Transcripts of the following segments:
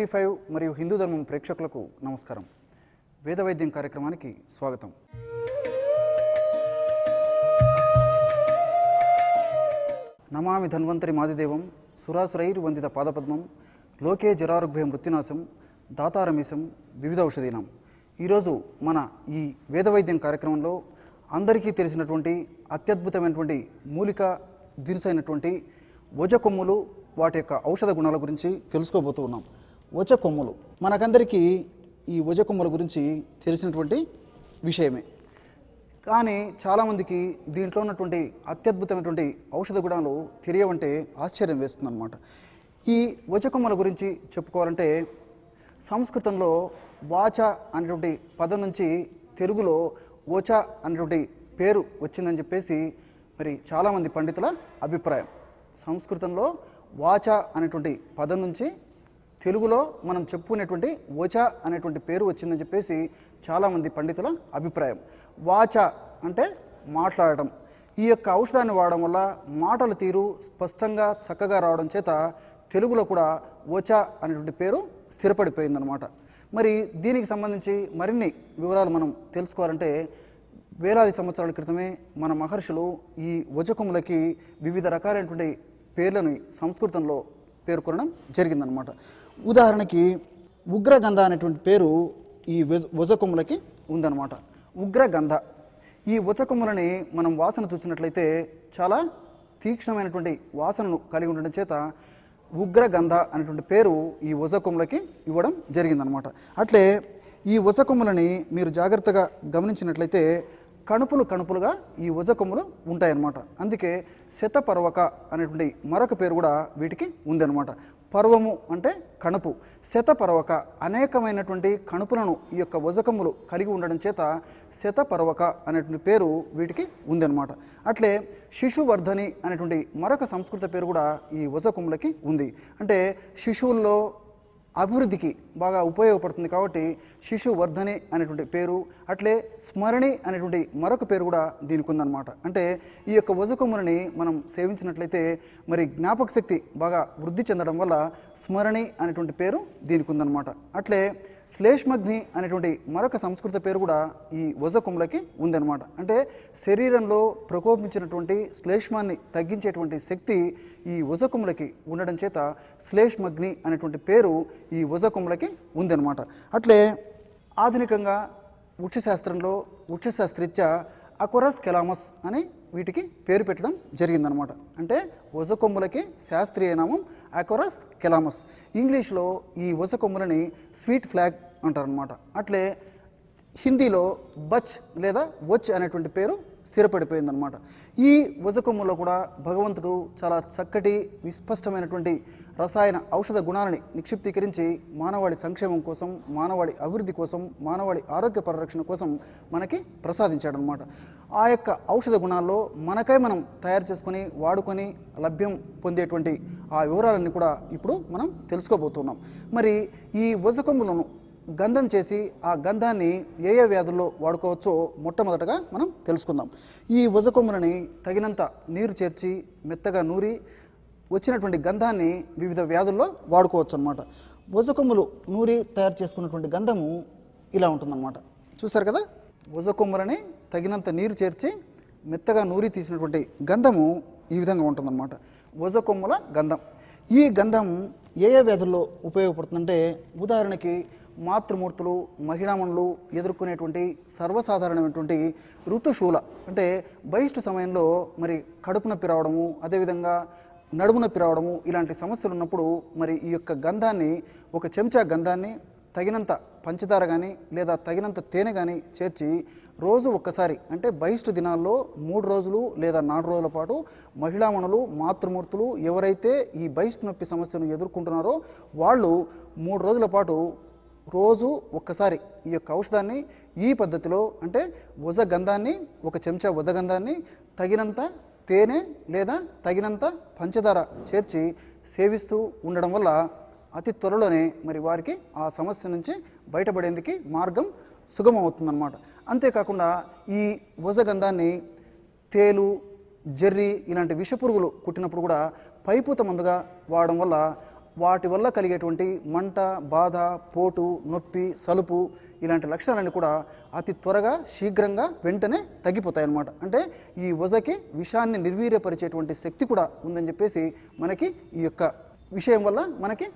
TV5 మరియు హిందూ ధర్మం ప్రేక్షకులకు నమస్కారం. వేదవైద్యం కార్యక్రమానికి స్వాగతం. నమామి ధన్వంతరి మాదిదేవం సురాసురైర్ వందిత పాదపద్మం లోకే జరారుగ్భయం మృత్యునాశం దాతారమీశం వివిధ ఔషధీనాం. ఈరోజు మన ఈ వేదవైద్యం కార్యక్రమంలో అందరికీ తెలిసినటువంటి అత్యద్భుతమైనటువంటి మూలిక దినుసైనటువంటి వజ కొమ్ములు, వాటి యొక్క ఔషధ గుణాల గురించి తెలుసుకోబోతూ ఉన్నాం. వజ కొమ్ములు మనకందరికీ ఈ వజ కొమ్ముల గురించి తెలిసినటువంటి విషయమే. కానీ చాలామందికి దీంట్లో ఉన్నటువంటి అత్యద్భుతమైనటువంటి ఔషధ గుణాలు తెలియవంటే ఆశ్చర్యం వేస్తుందన్నమాట. ఈ వజ కొమ్ముల గురించి చెప్పుకోవాలంటే సంస్కృతంలో వాచ అనేటువంటి పదం నుంచి తెలుగులో ఓచ అనేటువంటి పేరు వచ్చిందని చెప్పేసి మరి చాలామంది పండితుల అభిప్రాయం. సంస్కృతంలో వాచ అనేటువంటి పదం నుంచి తెలుగులో మనం చెప్పుకునేటువంటి ఓచ అనేటువంటి పేరు వచ్చిందని చెప్పేసి చాలామంది పండితుల అభిప్రాయం. వాచ అంటే మాట్లాడటం. ఈ యొక్క ఔషధాన్ని వాడడం వల్ల మాటల తీరు స్పష్టంగా చక్కగా రావడం చేత తెలుగులో కూడా ఓచ అనేటువంటి పేరు స్థిరపడిపోయిందనమాట. మరి దీనికి సంబంధించి మరిన్ని వివరాలు మనం తెలుసుకోవాలంటే వేలాది సంవత్సరాల క్రితమే మన మహర్షులు ఈ వజకొమ్ములకి వివిధ రకాలైనటువంటి పేర్లను సంస్కృతంలో పేర్కొనడం జరిగిందనమాట. ఉదాహరణకి ఉగ్రగంధ అనేటువంటి పేరు ఈ వజకొమ్ములకి ఉందన్నమాట. ఉగ్రగంధ ఈ వజకొమ్ములని మనం వాసన చూసినట్లయితే చాలా తీక్ష్ణమైనటువంటి వాసనను కలిగి ఉండడం చేత ఉగ్రగంధ అనేటువంటి పేరు ఈ వజకొమ్ములకి ఇవ్వడం జరిగిందనమాట. అట్లే ఈ వజకొమ్ములని మీరు జాగ్రత్తగా గమనించినట్లయితే కణుపులుగా ఈ వజకొమ్ములు ఉంటాయన్నమాట. అందుకే శతపర్వక అనేటువంటి మరొక పేరు కూడా వీటికి ఉందన్నమాట. పర్వము అంటే కణుపు, శతపర్వక అనేకమైనటువంటి కణుపులను ఈ యొక్క వజకొమ్ములు కలిగి ఉండడం చేత శతపర్వక అనేటువంటి పేరు వీటికి ఉందన్నమాట. అట్లే శిశువర్ధని అనేటువంటి మరొక సంస్కృత పేరు కూడా ఈ వజకొమ్ములకి ఉంది. అంటే శిశువుల్లో అభివృద్ధికి బాగా ఉపయోగపడుతుంది కాబట్టి శిశువర్ధని అనేటువంటి పేరు. అట్లే స్మరణి అనేటువంటి మరొక పేరు కూడా దీనికి ఉందన్నమాట. అంటే ఈ యొక్క వజకొమ్ములని మనం సేవించినట్లయితే మరి జ్ఞాపక శక్తి బాగా వృద్ధి చెందడం వల్ల స్మరణి అనేటువంటి పేరు దీనికి ఉందన్నమాట. అట్లే శ్లేష్మగ్ని అనేటువంటి మరొక సంస్కృత పేరు కూడా ఈ వజకొమ్ములకి ఉందన్నమాట. అంటే శరీరంలో ప్రకోపించినటువంటి శ్లేష్మాన్ని తగ్గించేటువంటి శక్తి ఈ వజకొమ్ములకి ఉండడం చేత శ్లేష్మగ్ని అనేటువంటి పేరు ఈ వజకొమ్ములకి ఉందన్నమాట. అట్లే ఆధునికంగా వృక్షశాస్త్రంలో వృక్షశాస్త్రీత్యా అకోరస్ కెలామస్ అని వీటికి పేరు పెట్టడం జరిగిందనమాట. అంటే వజకొమ్ములకి శాస్త్రీయ నామం అకోరస్ కెలామస్. ఇంగ్లీష్లో ఈ వజకొమ్ములని స్వీట్ ఫ్లాగ్ అంటారనమాట. అట్లే హిందీలో బచ్ లేదా వచ్ అనేటువంటి పేరు స్థిరపడిపోయిందనమాట. ఈ వజకొమ్ములో కూడా భగవంతుడు చాలా చక్కటి విస్పష్టమైనటువంటి రసాయన ఔషధ గుణాలని నిక్షిప్తీకరించి మానవాళి సంక్షేమం కోసం, మానవాళి అభివృద్ధి కోసం, మానవాళి ఆరోగ్య పరిరక్షణ కోసం మనకి ప్రసాదించాడనమాట. ఆ యొక్క ఔషధ గుణాల్లో మనకై మనం తయారు చేసుకొని వాడుకొని లభ్యం పొందేటువంటి ఆ వివరాలన్నీ కూడా ఇప్పుడు మనం తెలుసుకోబోతున్నాం. మరి ఈ వజకొమ్ములను గంధం చేసి ఆ గంధాన్ని ఏ ఏ వ్యాధుల్లో వాడుకోవచ్చో మొట్టమొదటగా మనం తెలుసుకుందాం. ఈ వజకొమ్ములని తగినంత నీరు చేర్చి మెత్తగా నూరి వచ్చినటువంటి గంధాన్ని వివిధ వ్యాధుల్లో వాడుకోవచ్చు అనమాట. వజకొమ్ములు నూరి తయారు చేసుకున్నటువంటి గంధము ఇలా ఉంటుందన్నమాట. చూసారు కదా, వజకొమ్ములని తగినంత నీరు చేర్చి మెత్తగా నూరి తీసినటువంటి గంధము ఈ విధంగా ఉంటుందన్నమాట. వజకొమ్ముల గంధం. ఈ గంధం ఏ ఏ వ్యాధుల్లో ఉపయోగపడుతుందంటే ఉదాహరణకి మాతృమూర్తులు, మహిళామణులు ఎదుర్కొనేటువంటి సర్వసాధారణమైనటువంటి ఋతుశూల అంటే బహిష్టు సమయంలో మరి కడుపు నొప్పి రావడము, అదేవిధంగా నడుము నొప్పి రావడము ఇలాంటి సమస్యలు ఉన్నప్పుడు మరి ఈ యొక్క గంధాన్ని ఒక చెంచా గంధాన్ని తగినంత పంచదార కానీ లేదా తగినంత తేనె కానీ చేర్చి రోజు ఒక్కసారి అంటే బహిష్టు దినాల్లో 3 రోజులు లేదా 4 రోజుల పాటు మహిళామణులు, మాతృమూర్తులు ఎవరైతే ఈ బహిష్టు నొప్పి సమస్యను ఎదుర్కొంటున్నారో వాళ్ళు 3 రోజుల పాటు రోజు ఒక్కసారి ఈ యొక్క ఔషధాన్ని ఈ పద్ధతిలో అంటే వజగంధాన్ని ఒక చెంచా వజగంధాన్ని తగినంత తేనె లేదా తగినంత పంచదార చేర్చి సేవిస్తూ ఉండడం వల్ల అతి త్వరలోనే మరి వారికి ఆ సమస్య నుంచి బయటపడేందుకు మార్గం సుగమం అవుతుందన్నమాట. అంతేకాకుండా ఈ వజగంధాన్ని తేలు, జర్రి ఇలాంటి విషపురుగులు కుట్టినప్పుడు కూడా పైపూత మందుగా వాడడం వల్ల వాటి వల్ల కలిగేటువంటి మంట, బాధ, పోటు, నొప్పి, సలుపు ఇలాంటి లక్షణాలన్నీ కూడా అతి త్వరగా, శీఘ్రంగా, వెంటనే తగ్గిపోతాయి అన్నమాట. అంటే ఈ వజకి విషాన్ని నిర్వీర్యపరిచేటువంటి శక్తి కూడా ఉందని చెప్పేసి మనకి ఈ యొక్క విషయం వల్ల మనకి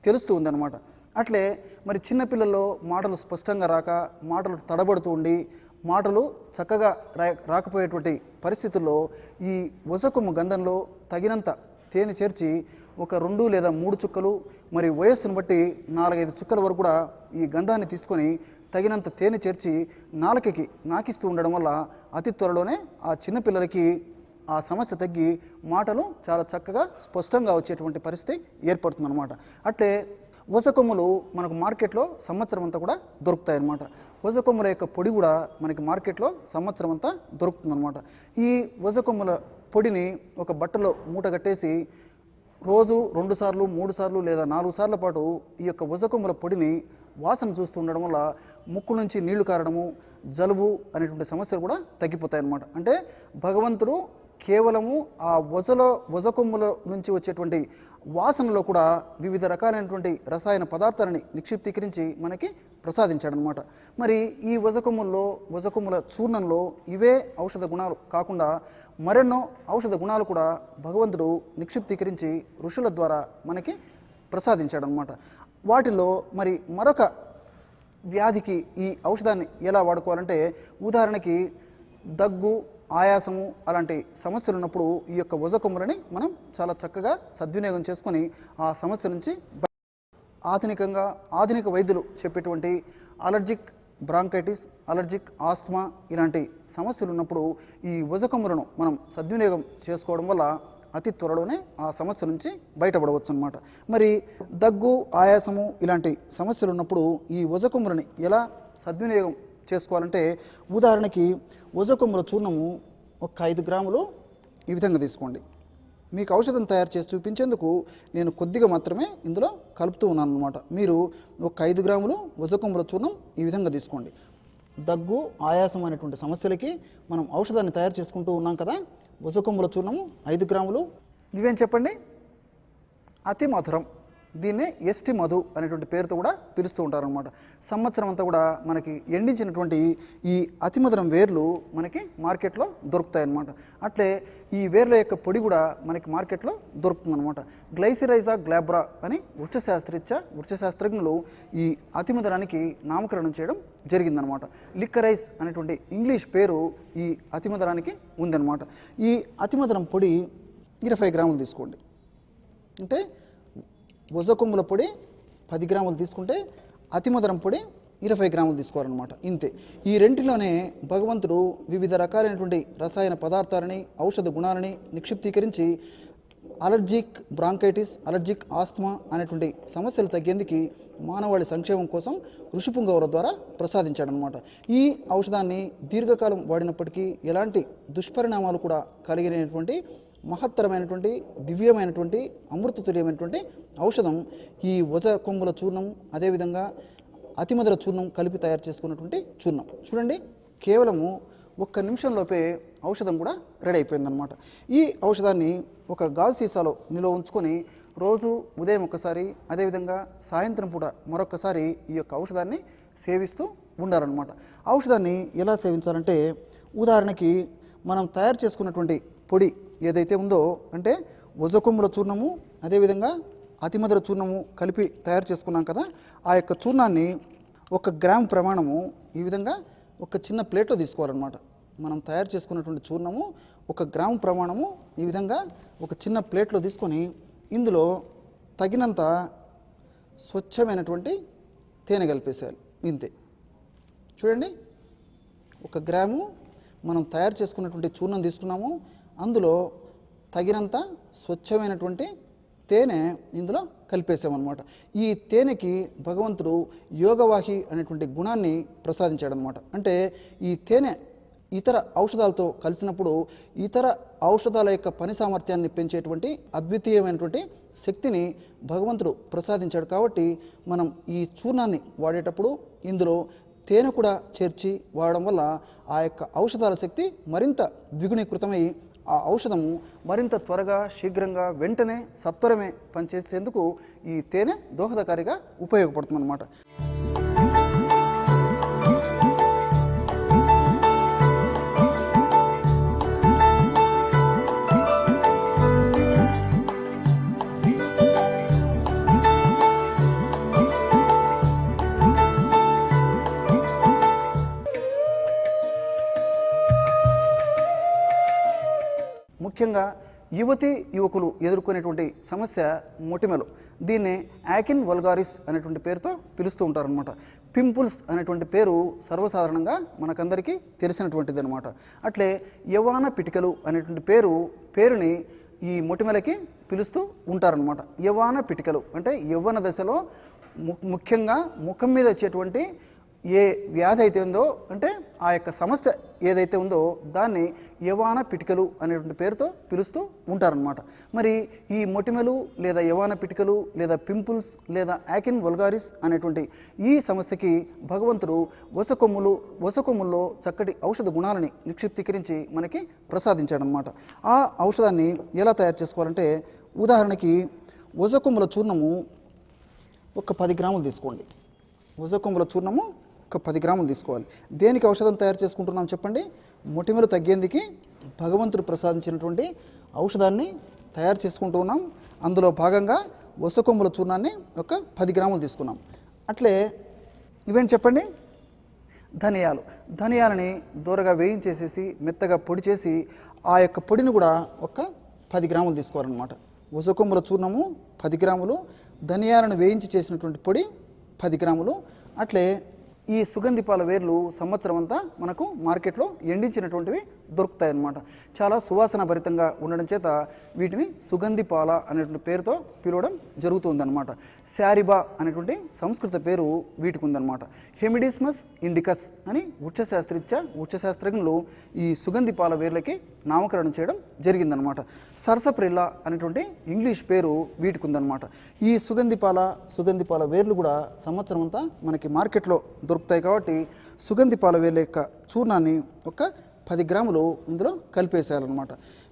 తెలుస్తూ ఉందన్నమాట. అట్లే మరి చిన్నపిల్లల్లో మాటలు స్పష్టంగా రాక, మాటలు తడబడుతూ ఉండి, మాటలు చక్కగా రాకపోయేటువంటి పరిస్థితుల్లో ఈ వజకొమ్ము గంధంలో తగినంత తేనె చేర్చి ఒక 2 లేదా 3 చుక్కలు, మరి వయస్సును బట్టి 4-5 చుక్కల వరకు కూడా ఈ గంధాన్ని తీసుకొని తగినంత తేనె చేర్చి నాలుకకి నాకిస్తూ ఉండడం వల్ల అతి త్వరలోనే ఆ చిన్నపిల్లలకి ఆ సమస్య తగ్గి మాటలు చాలా చక్కగా స్పష్టంగా వచ్చేటువంటి పరిస్థితి ఏర్పడుతుందన్నమాట. అట్లే వజకొమ్ములు మనకు మార్కెట్లో సంవత్సరం అంతా కూడా దొరుకుతాయి అన్నమాట. వజకొమ్ముల యొక్క పొడి కూడా మనకి మార్కెట్లో సంవత్సరం అంతా దొరుకుతుందన్నమాట. ఈ వజకొమ్ముల పొడిని ఒక బట్టలో మూట కట్టేసి రోజు 2 సార్లు, 3 సార్లు లేదా 4 సార్ల పాటు ఈ యొక్క వజకొమ్ముల పొడిని వాసన చూస్తూ ఉండడం వల్ల ముక్కు నుంచి నీళ్లు కారడము, జలుబు అనేటువంటి సమస్యలు కూడా తగ్గిపోతాయి అన్నమాట. అంటే భగవంతుడు కేవలము ఆ వజకొమ్ముల నుంచి వచ్చేటువంటి వాసనలో కూడా వివిధ రకాలైనటువంటి రసాయన పదార్థాలని నిక్షిప్తీకరించి మనకి ప్రసాదించాడనమాట. మరి ఈ వజకొమ్ముల చూర్ణంలో ఇవే ఔషధ గుణాలు కాకుండా మరెన్నో ఔషధ గుణాలు కూడా భగవంతుడు నిక్షిప్తీకరించి ఋషుల ద్వారా మనకి ప్రసాదించాడనమాట. వాటిల్లో మరి మరొక వ్యాధికి ఈ ఔషధాన్ని ఎలా వాడుకోవాలంటే, ఉదాహరణకి దగ్గు, ఆయాసము అలాంటి సమస్యలు ఉన్నప్పుడు ఈ యొక్క వజకొమ్ములని మనం చాలా చక్కగా సద్వినియోగం చేసుకొని ఆ సమస్య నుంచి ఆధునిక వైద్యులు చెప్పేటువంటి అలర్జిక్ బ్రాంకైటిస్, అలర్జిక్ ఆస్మా ఇలాంటి సమస్యలు ఉన్నప్పుడు ఈ వజకొమ్ములను మనం సద్వినియోగం చేసుకోవడం వల్ల అతి త్వరలోనే ఆ సమస్య నుంచి బయటపడవచ్చు అన్నమాట. మరి దగ్గు, ఆయాసము ఇలాంటి సమస్యలు ఉన్నప్పుడు ఈ వజకొమ్ములని ఎలా సద్వినియోగం చేసుకోవాలంటే, ఉదాహరణకి వజకొమ్ముల చూర్ణము ఒక 5 గ్రాములు ఈ విధంగా తీసుకోండి. మీకు ఔషధం తయారు చేసి చూపించేందుకు నేను కొద్దిగా మాత్రమే ఇందులో కలుపుతూ ఉన్నాను అన్నమాట. మీరు ఒక 5 గ్రాములు వజకొమ్ముల చూర్ణం ఈ విధంగా తీసుకోండి. దగ్గు, ఆయాసం అనేటువంటి సమస్యలకి మనం ఔషధాన్ని తయారు చేసుకుంటూ ఉన్నాం కదా. వజకొమ్ముల చూర్ణము 5 గ్రాములు. ఇవేం చెప్పండి, అతి మధురం. దీన్నే ఎస్టి మధు అనేటువంటి పేరుతో కూడా పిలుస్తూ ఉంటారనమాట. సంవత్సరం అంతా కూడా మనకి ఎండించినటువంటి ఈ అతిమధురం వేర్లు మనకి మార్కెట్లో దొరుకుతాయన్నమాట. అట్లే ఈ వేర్ల యొక్క పొడి కూడా మనకి మార్కెట్లో దొరుకుతుందన్నమాట. గ్లైసిరైజా గ్లాబ్రా అని వృక్షశాస్త్రజ్ఞులు ఈ అతిమధురానికి నామకరణం చేయడం జరిగిందనమాట. లిక్కరైజ్ అనేటువంటి ఇంగ్లీష్ పేరు ఈ అతిమధురానికి ఉందన్నమాట. ఈ అతిమధురం పొడి 20 గ్రాములు తీసుకోండి. అంటే వజకొమ్ముల పొడి 10 గ్రాములు తీసుకుంటే అతిమధురం పొడి 20 గ్రాములు తీసుకోవాలన్నమాట. ఇంతే. ఈ రెంటిలోనే భగవంతుడు వివిధ రకాలైనటువంటి రసాయన పదార్థాలని, ఔషధ గుణాలని నిక్షిప్తీకరించి అలర్జిక్ బ్రాంకైటిస్, అలర్జిక్ ఆస్మా అనేటువంటి సమస్యలు తగ్గేందుకు మానవాళి సంక్షేమం కోసం ఋషిపుంగవుల ద్వారా ప్రసాదించాడనమాట. ఈ ఔషధాన్ని దీర్ఘకాలం వాడినప్పటికీ ఎలాంటి దుష్పరిణామాలు కూడా కలిగినటువంటి మహత్తరమైనటువంటి, దివ్యమైనటువంటి, అమృతతుల్యమైనటువంటి ఔషధం ఈ వజకొమ్ముల చూర్ణం, అదేవిధంగా అతిమధుర చూర్ణం కలిపి తయారు చేసుకున్నటువంటి చూర్ణం. చూడండి, కేవలము 1 నిమిషంలోపే ఔషధం కూడా రెడీ అయిపోయిందనమాట. ఈ ఔషధాన్ని ఒక గాజు సీసాలో నిల్వ ఉంచుకొని రోజు ఉదయం ఒకసారి, అదేవిధంగా సాయంత్రం పూట మరొకసారి ఈ యొక్క ఔషధాన్ని సేవిస్తూ ఉండాలన్నమాట. ఔషధాన్ని ఎలా సేవించాలంటే, ఉదాహరణకి మనం తయారు చేసుకున్నటువంటి పొడి ఏదైతే ఉందో, అంటే వజకొమ్ముల చూర్ణము, అదేవిధంగా అతిమధుర చూర్ణము కలిపి తయారు చేసుకున్నాం కదా, ఆ యొక్క చూర్ణాన్ని 1 గ్రాము ప్రమాణము ఈ విధంగా ఒక చిన్న ప్లేట్లో తీసుకోవాలన్నమాట. మనం తయారు చేసుకున్నటువంటి చూర్ణము 1 గ్రాము ప్రమాణము ఈ విధంగా ఒక చిన్న ప్లేట్లో తీసుకొని ఇందులో తగినంత స్వచ్ఛమైనటువంటి తేనె కలిపేసేయాలి. ఇంతే. చూడండి, 1 గ్రాము మనం తయారు చేసుకున్నటువంటి చూర్ణం తీసుకున్నాము. అందులో తగినంత స్వచ్ఛమైనటువంటి తేనె ఇందులో కలిపేసామన్నమాట. ఈ తేనెకి భగవంతుడు యోగవాహి అనేటువంటి గుణాన్ని ప్రసాదించాడనమాట. అంటే ఈ తేనె ఇతర ఔషధాలతో కలిసినప్పుడు ఇతర ఔషధాల యొక్క పని సామర్థ్యాన్ని పెంచేటువంటి అద్వితీయమైనటువంటి శక్తిని భగవంతుడు ప్రసాదించాడు. కాబట్టి మనం ఈ చూర్ణాన్ని వాడేటప్పుడు ఇందులో తేనె కూడా చేర్చి వాడడం వల్ల ఆ యొక్క ఔషధాల శక్తి మరింత ద్విగుణీకృతమై ఆ ఔషధము మరింత త్వరగా శీఘ్రంగా వెంటనే సత్వరమే పనిచేసేందుకు ఈ తేనె దోహదకారిగా ఉపయోగపడుతుందన్నమాట. ముఖ్యంగా యువతి యువకులు ఎదుర్కొనేటువంటి సమస్య మొటిమలు. దీన్ని యాకిన్ వల్గారిస్ అనేటువంటి పేరుతో పిలుస్తూ ఉంటారనమాట. పింపుల్స్ అనేటువంటి పేరు సర్వసాధారణంగా మనకందరికీ తెలిసినటువంటిది అనమాట. అట్లే యవ్వాన పిటికలు అనేటువంటి పేరుని ఈ మొటిమలకి పిలుస్తూ ఉంటారనమాట. యవ్వాన పిటికలు అంటే యవ్వన దశలో ముఖ్యంగా ముఖం మీద వచ్చేటువంటి ఏ వ్యాధి అయితే ఉందో అంటే ఆ యొక్క సమస్య ఏదైతే ఉందో దాన్ని యవ్వాన పిటికలు అనేటువంటి పేరుతో పిలుస్తూ ఉంటారనమాట. మరి ఈ మొటిమలు లేదా యవ్వాన పిటికలు లేదా పింపుల్స్ లేదా యాకిన్ వల్గారిస్ అనేటువంటి ఈ సమస్యకి భగవంతుడు వసకొమ్ముల్లో చక్కటి ఔషధ గుణాలని నిక్షిప్తీకరించి మనకి ప్రసాదించాడనమాట. ఆ ఔషధాన్ని ఎలా తయారు చేసుకోవాలంటే, ఉదాహరణకి వసకొమ్ముల చూర్ణము ఒక 10 గ్రాములు తీసుకోండి. వసకొమ్ముల చూర్ణము ఒక 10 గ్రాములు తీసుకోవాలి. దేనికి ఔషధం తయారు చేసుకుంటున్నాం చెప్పండి? మొటిమలు తగ్గేందుకు భగవంతుడు ప్రసాదించినటువంటి ఔషధాన్ని తయారు చేసుకుంటూ ఉన్నాం. అందులో భాగంగా వసకొమ్ముల చూర్ణాన్ని ఒక 10 గ్రాములు తీసుకున్నాం. అట్లే ఇవేంటి చెప్పండి? ధనియాలని దూరగా వేయించేసేసి మెత్తగా పొడి చేసి ఆ యొక్క పొడిని కూడా ఒక 10 గ్రాములు తీసుకోవాలన్నమాట. వసకొమ్ముల చూర్ణము 10 గ్రాములు, ధనియాలను వేయించి చేసినటువంటి పొడి 10 గ్రాములు. అట్లే ఈ సుగంధి పాల వేర్లు సంవత్సరం అంతా మనకు మార్కెట్లో ఎండించినటువంటివి దొరుకుతాయి అన్నమాట. చాలా సువాసన భరితంగా ఉండడం చేత వీటిని సుగంధి పాల అనేటువంటి పేరుతో పిలవడం జరుగుతుందన్నమాట. శారిబా అనేటువంటి సంస్కృత పేరు వీటికి ఉందన్నమాట. హెమిడిస్మస్ ఇండికస్ అని వృక్షశాస్త్రజ్ఞులు ఈ సుగంధి పాల వేర్లకి నామకరణం చేయడం జరిగిందనమాట. సరసప్రిల్లా అనేటువంటి ఇంగ్లీష్ పేరు వీటికి ఉందన్నమాట. ఈ సుగంధి పాల వేర్లు కూడా సంవత్సరం అంతా మనకి మార్కెట్లో దొరుకుతాయి కాబట్టి సుగంధి పాల వేర్ల యొక్క చూర్ణాన్ని ఒక 10 గ్రాములు ఇందులో కలిపేసేయాలన్నమాట.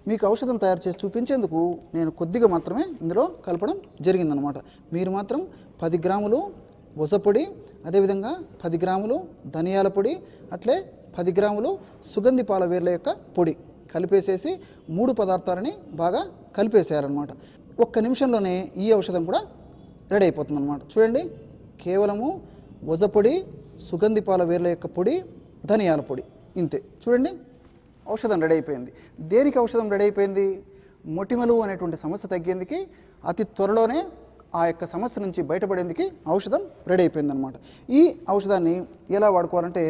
మీకు ఔషధం తయారు చేసి చూపించేందుకు నేను కొద్దిగా మాత్రమే ఇందులో కలపడం జరిగిందనమాట. మీరు మాత్రం 10 గ్రాములు వసపొడి, అదేవిధంగా 10 గ్రాములు ధనియాల పొడి, అట్లే 10 గ్రాములు సుగంధి పాల వేర్ల యొక్క పొడి కలిపేసేసి 3 పదార్థాలని బాగా కలిపేసేయాలన్నమాట. 1 నిమిషంలోనే ఈ ఔషధం కూడా రెడీ అయిపోతుంది అనమాట. చూడండి, కేవలము వసపొడి, సుగంధి పాల వేర్ల యొక్క పొడి, ధనియాల పొడి, ఇంతే. చూడండి, ఔషధం రెడీ అయిపోయింది. దేనికి ఔషధం రెడీ అయిపోయింది? మొటిమలు అనేటువంటి సమస్య తగ్గేందుకు అతి త్వరలోనే ఆ యొక్క సమస్య నుంచి బయటపడేందుకు ఔషధం రెడీ అయిపోయింది అనమాట. ఈ ఔషధాన్ని ఎలా వాడుకోవాలంటే,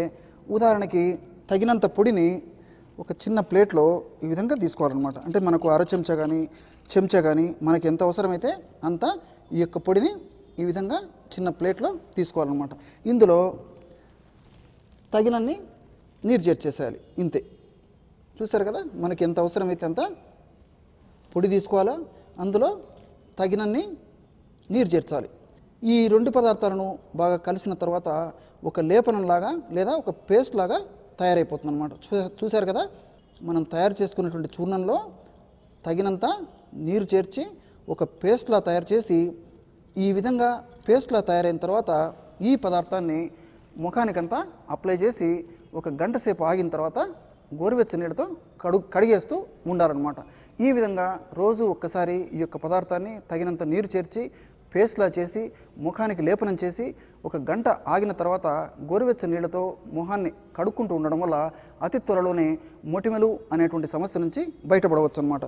ఉదాహరణకి తగినంత పొడిని ఒక చిన్న ప్లేట్లో ఈ విధంగా తీసుకోవాలన్నమాట. అంటే మనకు అర చెంచా కానీ మనకి ఎంత అవసరమైతే అంత ఈ యొక్క పొడిని ఈ విధంగా చిన్న ప్లేట్లో తీసుకోవాలన్నమాట. ఇందులో తగినన్ని నీరు చేర్చేసేయాలి, ఇంతే. చూసారు కదా, మనకి ఎంత అవసరమైతే అంత పొడి తీసుకోవాలా, అందులో తగినన్ని నీరు చేర్చాలి. ఈ 2 పదార్థాలను బాగా కలిసిన తర్వాత ఒక లేపనంలాగా లేదా ఒక పేస్ట్ లాగా తయారైపోతుంది అనమాట. చూశారు కదా, మనం తయారు చేసుకున్నటువంటి చూర్ణంలో తగినంత నీరు చేర్చి ఒక పేస్ట్లా తయారు చేసి ఈ విధంగా పేస్ట్లా తయారైన తర్వాత ఈ పదార్థాన్ని ముఖానికంతా అప్లై చేసి 1 గంట సేపు ఆగిన తర్వాత గోరువెచ్చని నీళ్ళతో కడిగేస్తూ ఉండాలన్నమాట. ఈ విధంగా రోజు ఒక్కసారి ఈ యొక్క పదార్థాన్ని తగినంత నీరు చేర్చి పేస్ట్లా చేసి ముఖానికి లేపనం చేసి 1 గంట ఆగిన తర్వాత గోరువెచ్చని నీళ్ళతో ముఖాన్ని కడుక్కుంటూ ఉండడం వల్ల అతి త్వరలోనే మొటిమలు అనేటువంటి సమస్య నుంచి బయటపడవచ్చు అన్నమాట.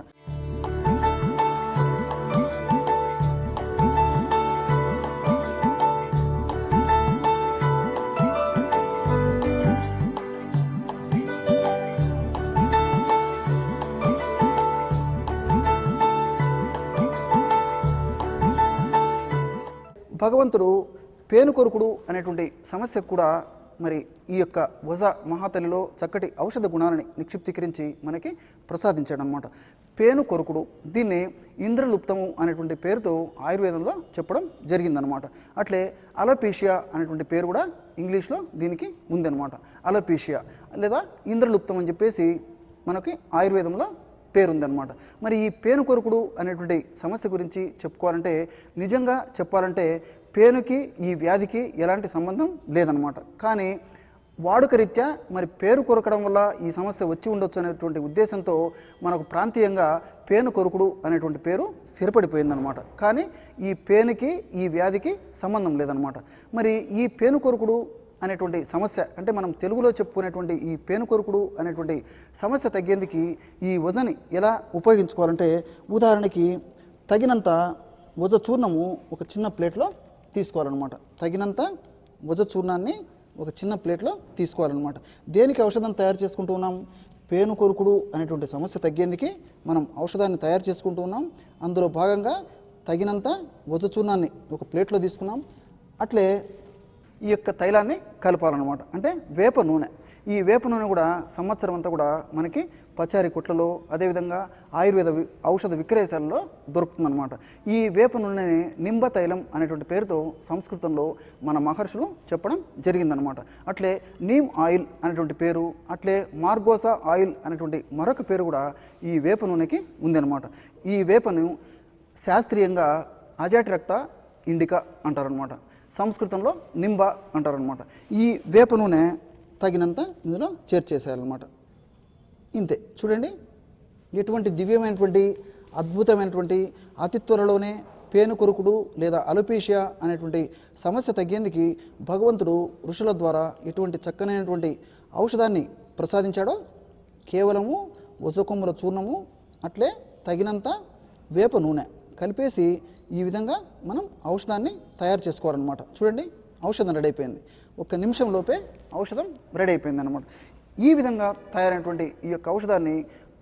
భగవంతుడు పేనుకొరుకుడు అనేటువంటి సమస్యకు కూడా మరి ఈ యొక్క వజ మహాతలిలో చక్కటి ఔషధ గుణాలని నిక్షిప్తీకరించి మనకి ప్రసాదించాడనమాట. పేనుకొరుకుడు, దీన్ని ఇంద్రలుప్తము అనేటువంటి పేరుతో ఆయుర్వేదంలో చెప్పడం జరిగిందనమాట. అట్లే అలోపీషియా అనేటువంటి పేరు కూడా ఇంగ్లీష్లో దీనికి ఉందన్నమాట. అలోపీషియా లేదా ఇంద్రలుప్తం అని చెప్పేసి మనకి ఆయుర్వేదంలో పేరుందనమాట. మరి ఈ పేను కొరుకుడు అనేటువంటి సమస్య గురించి చెప్పుకోవాలంటే, నిజంగా చెప్పాలంటే పేనుకి ఈ వ్యాధికి ఎలాంటి సంబంధం లేదనమాట. కానీ వాడుక రీత్యా మరి పేరు కొరకడం వల్ల ఈ సమస్య వచ్చి ఉండొచ్చు అనేటువంటి ఉద్దేశంతో మనకు ప్రాంతీయంగా పేను కొరుకుడు అనేటువంటి పేరు స్థిరపడిపోయిందనమాట. కానీ ఈ పేనుకి ఈ వ్యాధికి సంబంధం లేదనమాట. మరి ఈ పేను కొరుకుడు అనేటువంటి సమస్య అంటే మనం తెలుగులో చెప్పుకునేటువంటి ఈ పేను కొరుకుడు అనేటువంటి సమస్య తగ్గేందుకు ఈ వజని ఎలా ఉపయోగించుకోవాలంటే, ఉదాహరణకి తగినంత వజ చూర్ణము ఒక చిన్న ప్లేట్లో తీసుకోవాలన్నమాట. తగినంత వజ చూర్ణాన్ని ఒక చిన్న ప్లేట్లో తీసుకోవాలన్నమాట. దేనికి ఔషధం తయారు చేసుకుంటూ ఉన్నాం? పేను కొరుకుడు అనేటువంటి సమస్య తగ్గేందుకు మనం ఔషధాన్ని తయారు చేసుకుంటూ ఉన్నాం. అందులో భాగంగా తగినంత వజ చూర్ణాన్ని ఒక ప్లేట్లో తీసుకున్నాం. అట్లే ఈ యొక్క తైలాన్ని కలపాలన్నమాట. అంటే వేప నూనె. ఈ వేప నూనె కూడా సంవత్సరం అంతా కూడా మనకి పచారీ కొట్లలో, అదేవిధంగా ఆయుర్వేద ఔషధ విక్రయశాలలో దొరుకుతుందన్నమాట. ఈ వేప నూనెని నింబ తైలం అనేటువంటి పేరుతో సంస్కృతంలో మన మహర్షులు చెప్పడం జరిగిందనమాట. అట్లే నీమ్ ఆయిల్ అనేటువంటి పేరు, అట్లే మార్గోసా ఆయిల్ అనేటువంటి మరొక పేరు కూడా ఈ వేప నూనెకి ఉందన్నమాట. ఈ వేపను శాస్త్రీయంగా అజాటిరక్తా ఇండికా అంటారనమాట. సంస్కృతంలో నింబ అంటారనమాట. ఈ వేప నూనె తగినంత ఇందులో చేర్చేసేయాలన్నమాట. ఇంతే. చూడండి, ఎటువంటి దివ్యమైనటువంటి అద్భుతమైనటువంటి అతి త్వరలోనే పేను కొరుకుడు లేదా అలోపేషియా అనేటువంటి సమస్య తగ్గేందుకు భగవంతుడు ఋషుల ద్వారా ఎటువంటి చక్కనైనటువంటి ఔషధాన్ని ప్రసాదించాడో కేవలము వసకొమ్ముల చూర్ణము, అట్లే తగినంత వేప నూనె కలిపేసి ఈ విధంగా మనం ఔషధాన్ని తయారు చేసుకోవాలన్నమాట. చూడండి, ఔషధం రెడీ అయిపోయింది. ఒక్క నిమిషంలోపే ఔషధం రెడీ అయిపోయింది అనమాట. ఈ విధంగా తయారైనటువంటి ఈ యొక్క ఔషధాన్ని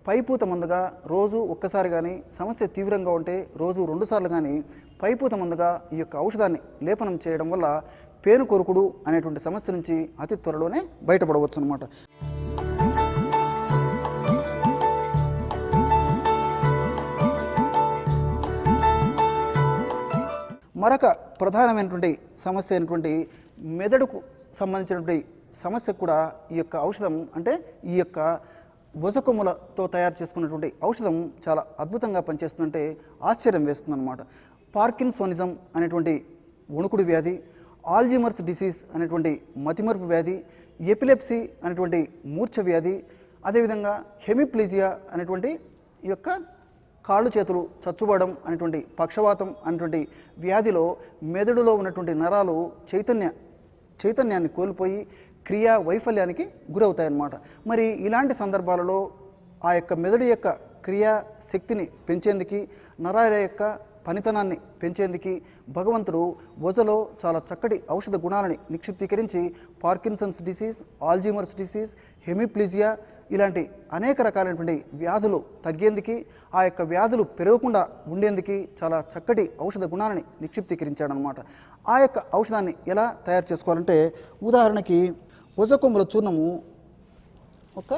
పైపూత మందుగా రోజు ఒక్కసారి కానీ, సమస్య తీవ్రంగా ఉంటే రోజు 2 సార్లు కానీ పైపూత మందుగా ఈ యొక్క ఔషధాన్ని లేపనం చేయడం వల్ల పేను కొరుకుడు అనేటువంటి సమస్య నుంచి అతి త్వరలోనే బయటపడవచ్చు అనమాట. మరొక ప్రధానమైనటువంటి సమస్య అయినటువంటి మెదడుకు సంబంధించినటువంటి సమస్యకు కూడా ఈ యొక్క ఔషధం అంటే ఈ యొక్క వసకొమ్ములతో తయారు చేసుకున్నటువంటి ఔషధం చాలా అద్భుతంగా పనిచేస్తుందంటే ఆశ్చర్యం వేస్తుందన్నమాట. పార్కిన్సోనిజం అనేటువంటి వణుకుడు వ్యాధి, ఆల్జీమర్స్ డిసీజ్ అనేటువంటి మతిమరుపు వ్యాధి, ఎపిలెప్సీ అనేటువంటి మూర్ఛ వ్యాధి, అదేవిధంగా హెమిప్లీజియా అనేటువంటి ఈ యొక్క కాళ్ళు చేతులు చచ్చుబడడం అనేటువంటి పక్షవాతం అనేటువంటి వ్యాధిలో మెదడులో ఉన్నటువంటి నరాలు చైతన్యాన్ని కోల్పోయి క్రియా వైఫల్యానికి గురవుతాయన్నమాట. మరి ఇలాంటి సందర్భాలలో ఆ యొక్క మెదడు యొక్క క్రియా శక్తిని పెంచేందుకు, నరాల యొక్క పనితనాన్ని పెంచేందుకు భగవంతుడు వజలో చాలా చక్కటి ఔషధ గుణాలని నిక్షిప్తీకరించి Parkinson's disease, Alzheimer's disease, hemiplegia ఇలాంటి అనేక రకాలైనటువంటి వ్యాధులు తగ్గేందుకు, ఆ యొక్క వ్యాధులు పెరగకుండా ఉండేందుకు చాలా చక్కటి ఔషధ గుణాలని నిక్షిప్తీకరించాడనమాట. ఆ యొక్క ఔషధాన్ని ఎలా తయారు చేసుకోవాలంటే, ఉదాహరణకి వజకొమ్ముల చూర్ణము ఒక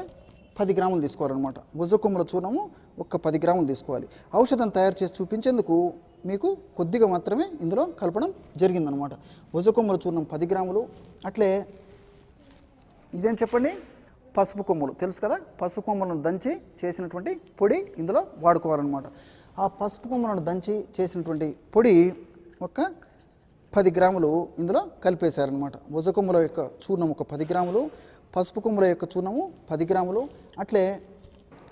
10 గ్రాములు తీసుకోవాలన్నమాట. వజకొమ్ముల చూర్ణము ఒక 10 గ్రాములు తీసుకోవాలి. ఔషధం తయారు చేసి చూపించేందుకు మీకు కొద్దిగా మాత్రమే ఇందులో కలపడం జరిగిందనమాట. వజకొమ్ముల చూర్ణం 10 గ్రాములు. అట్లే ఇదేం చెప్పండి, పసుపు కొమ్ములు తెలుసు కదా, పసుపు కొమ్ములను దంచి చేసినటువంటి పొడి ఇందులో వాడుకోవాలన్నమాట. ఆ పసుపు కొమ్ములను దంచి చేసినటువంటి పొడి ఒక 10 గ్రాములు ఇందులో కలిపేశారనమాట. వజకొమ్ముల యొక్క చూర్ణం ఒక 10 గ్రాములు, పసుపు కొమ్ముల యొక్క చూర్ణము 10 గ్రాములు. అట్లే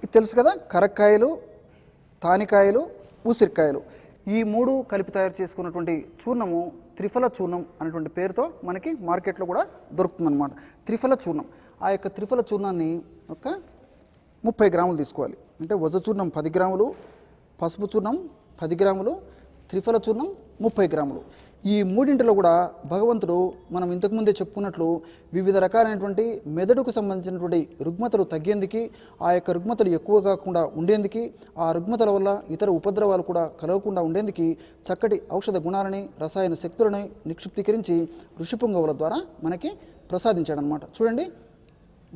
ఇది తెలుసు కదా, కరక్కాయలు, తానికాయలు, ఉసిరికాయలు ఈ 3 కలిపి తయారు చేసుకున్నటువంటి చూర్ణము త్రిఫల చూర్ణం అనేటువంటి పేరుతో మనకి మార్కెట్లో కూడా దొరుకుతుందన్నమాట. త్రిఫల చూర్ణం. ఆ యొక్క త్రిఫల చూర్ణాన్ని ఒక 30 గ్రాములు తీసుకోవాలి. అంటే వజ చూర్ణం 10 గ్రాములు, పసుపు చూర్ణం 10 గ్రాములు, త్రిఫల చూర్ణం 30 గ్రాములు. ఈ మూడింటిలో కూడా భగవంతుడు మనం ఇంతకుముందే చెప్పుకున్నట్లు వివిధ రకాలైనటువంటి మెదడుకు సంబంధించినటువంటి రుగ్మతలు తగ్గేందుకు, ఆ యొక్క రుగ్మతలు ఎక్కువ కాకుండా ఉండేందుకు, ఆ రుగ్మతల వల్ల ఇతర ఉపద్రవాలు కూడా కలగకుండా ఉండేందుకు చక్కటి ఔషధ గుణాలని, రసాయన శక్తులని నిక్షిప్తీకరించి ఋషిపుంగవుల ద్వారా మనకి ప్రసాదించాడనమాట. చూడండి,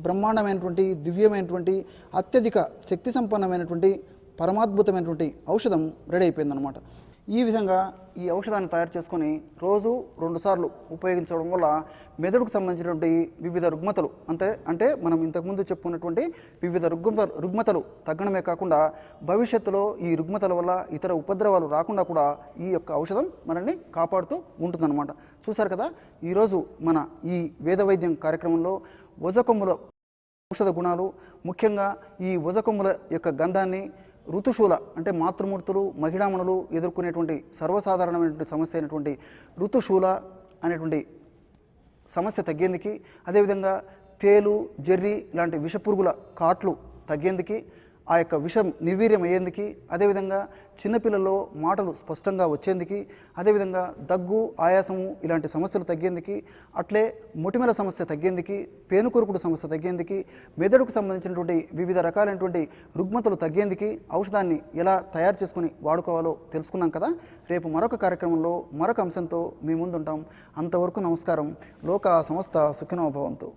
బ్రహ్మాండమైనటువంటి, దివ్యమైనటువంటి, అత్యధిక శక్తి సంపన్నమైనటువంటి, పరమాద్భుతమైనటువంటి ఔషధం రెడీ అయిపోయిందనమాట. ఈ విధంగా ఈ ఔషధాన్ని తయారు చేసుకొని రోజు 2 సార్లు ఉపయోగించడం వల్ల మెదడుకు సంబంధించినటువంటి వివిధ రుగ్మతలు అంటే మనం ఇంతకుముందు చెప్పుకున్నటువంటి వివిధ రుగ్మతలు తగ్గడమే కాకుండా భవిష్యత్తులో ఈ రుగ్మతల వల్ల ఇతర ఉపద్రవాలు రాకుండా కూడా ఈ యొక్క ఔషధం మనల్ని కాపాడుతూ ఉంటుందన్నమాట. చూశారు కదా, ఈరోజు మన ఈ వేద వైద్యం కార్యక్రమంలో వజకొమ్ముల ఔషధ గుణాలు, ముఖ్యంగా ఈ వజకొమ్ముల యొక్క గంధాన్ని ఋతుశూల అంటే మాతృమూర్తులు మహిళామణులు ఎదుర్కొనేటువంటి సర్వసాధారణమైనటువంటి సమస్య అయినటువంటి ఋతుశూల అనేటువంటి సమస్య తగ్గేందుకు, అదేవిధంగా తేలు జెర్రీ లాంటి విషపురుగుల కాట్లు తగ్గేందుకు, ఆ యొక్క విషం నిర్వీర్యం అయ్యేందుకు, అదేవిధంగా చిన్నపిల్లల్లో మాటలు స్పష్టంగా వచ్చేందుకు, అదేవిధంగా దగ్గు ఆయాసము ఇలాంటి సమస్యలు తగ్గేందుకు, అట్లే మొటిమల సమస్య తగ్గేందుకు, పేనుకొరుకుడు సమస్య తగ్గేందుకు, మెదడుకు సంబంధించినటువంటి వివిధ రకాలైనటువంటి రుగ్మతలు తగ్గేందుకు ఔషధాన్ని ఎలా తయారు చేసుకుని వాడుకోవాలో తెలుసుకున్నాం కదా. రేపు మరొక కార్యక్రమంలో మరొక అంశంతో మీ ముందుంటాం. అంతవరకు నమస్కారం. లోకా సమస్త సుఖినో భవంతు.